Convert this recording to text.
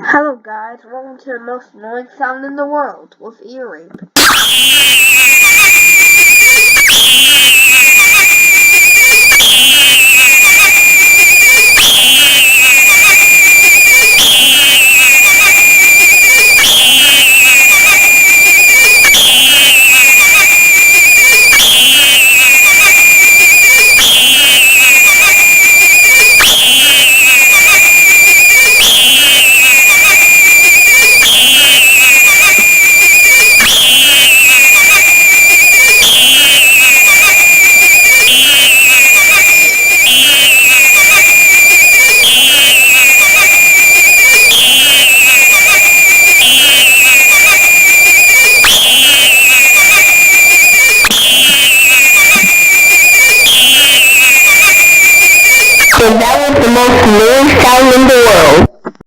Hello guys, welcome to the most annoying sound in the world with ear rape. So that was the most annoying sound in the world.